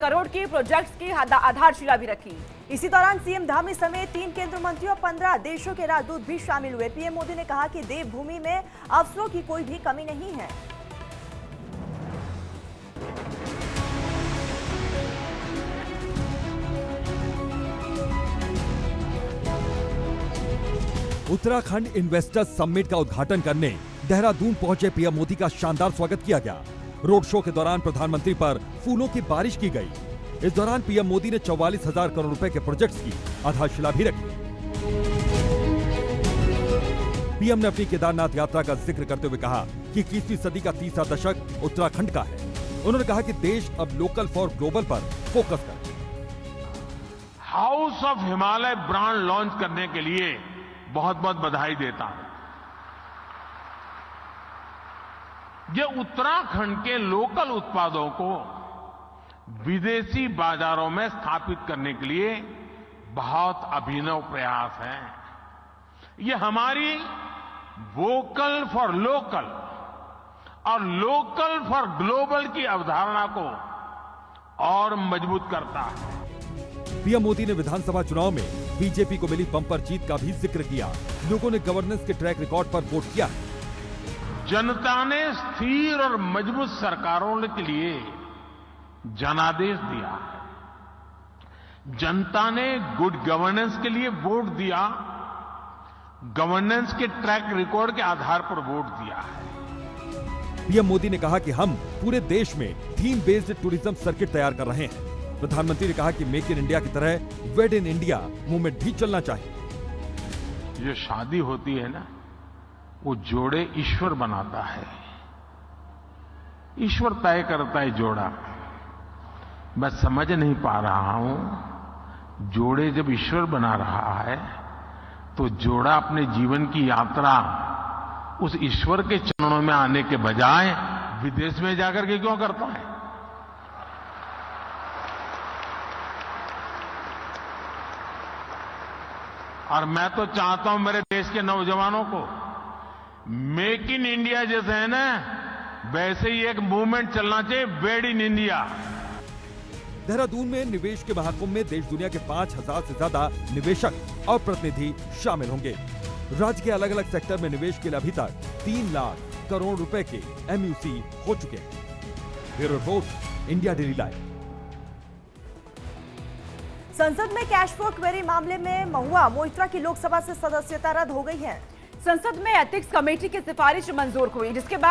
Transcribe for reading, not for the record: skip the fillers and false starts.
करोड़ के प्रोजेक्ट्स की आधारशिला भी रखी। इसी दौरान सीएम धामी समेत 3 केंद्रीय मंत्रियों और 15 देशों के राजदूत भी शामिल हुए। पीएम मोदी ने कहा कि देवभूमि में अवसरों की कोई भी कमी नहीं है। उत्तराखंड इन्वेस्टर्स समिट का उद्घाटन करने देहरादून पहुंचे पीएम मोदी का शानदार स्वागत किया गया। रोड शो के दौरान प्रधानमंत्री पर फूलों की बारिश की गई। इस दौरान पीएम मोदी ने 44,000 करोड़ रुपए के प्रोजेक्ट्स की आधारशिला भी रखी। पीएम ने अपनी केदारनाथ यात्रा का जिक्र करते हुए कहा कि 21वीं सदी का तीसरा दशक उत्तराखंड का है। उन्होंने कहा कि देश अब लोकल फॉर ग्लोबल पर फोकस करे। House of Himalaya brand launch करने के लिए बहुत बहुत बधाई देता हूं। ये उत्तराखंड के लोकल उत्पादों को विदेशी बाजारों में स्थापित करने के लिए बहुत अभिनव प्रयास है। ये हमारी वोकल फॉर लोकल और लोकल फॉर ग्लोबल की अवधारणा को और मजबूत करता है। पीएम मोदी ने विधानसभा चुनाव में बीजेपी को मिली बम्पर जीत का भी जिक्र किया। लोगों ने गवर्नेंस के ट्रैक रिकॉर्ड पर वोट किया। जनता ने स्थिर और मजबूत सरकारों के लिए जनादेश दिया है। जनता ने गुड गवर्नेंस के लिए वोट दिया, गवर्नेंस के ट्रैक रिकॉर्ड के आधार पर वोट दिया है। पीएम मोदी ने कहा कि हम पूरे देश में थीम बेस्ड टूरिज्म सर्किट तैयार कर रहे हैं। प्रधानमंत्री ने कहा कि मेक इन इंडिया की तरह वेड इन इंडिया मूवमेंट भी चलना चाहिए। जो शादी होती है ना, वो जोड़े ईश्वर बनाता है, ईश्वर तय करता है जोड़ा। मैं समझ नहीं पा रहा हूं, जोड़े जब ईश्वर बना रहा है तो जोड़ा अपने जीवन की यात्रा उस ईश्वर के चरणों में आने के बजाय विदेश में जाकर के क्यों करता है? और मैं तो चाहता हूं मेरे देश के नौजवानों को मेक इन इंडिया जैसे है ना, वैसे ही एक मूवमेंट चलना चाहिए, वेड इन इंडिया। देहरादून में निवेश के महाकुंभ में देश दुनिया के 5,000 से ज्यादा निवेशक और प्रतिनिधि शामिल होंगे। राज्य के अलग अलग सेक्टर में निवेश के लिए अभी तक 3 लाख करोड़ रुपए के MUC हो चुके हैं। Bureau report, India daily live. संसद में कैश फ्लो क्वेरी मामले में महुआ मोइत्रा की लोकसभा से सदस्यता रद्द हो गई है। संसद में एथिक्स कमेटी की सिफारिश मंजूर हुई, जिसके बाद